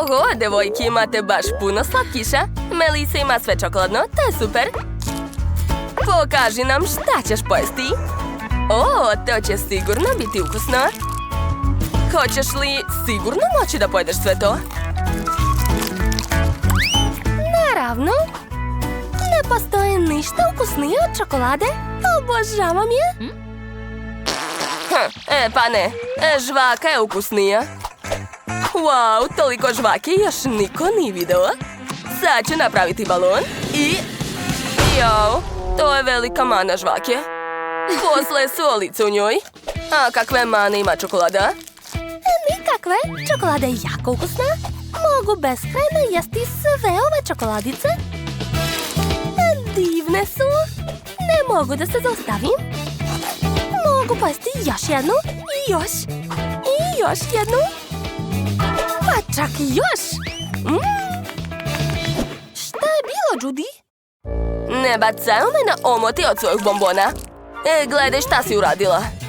Ого, devojki, imate baš puno slatkiša. Melisa ima sve čokoladno, to je super. Pokaži nam šta ćeš pojesti. O, to će sigurno biti ukusno. Hoćeš li sigurno moći da pojedeš sve to? Naravno. Ne postoji ništa ukusnije od čokolade. Obožavam je. Pa ne. Žvaka je ukusnija. Wow, toliko žvake još niko nije video. Sad ću napraviti balon i... Jao, to je velika mana žvake. Posle solice u njoj. A kakve mane ima čokolada? Nikakve. Čokolada je jako ukusna. Mogu beskrajno jesti sve ove čokoladice. Divne su. Ne mogu da se zaustavim. Mogu pojesti još jednu. I još jednu. Pa čak i još. Šta je bilo, Judy? Ne bacaj me na omoti od svojih bombona. Gledaj šta si uradila.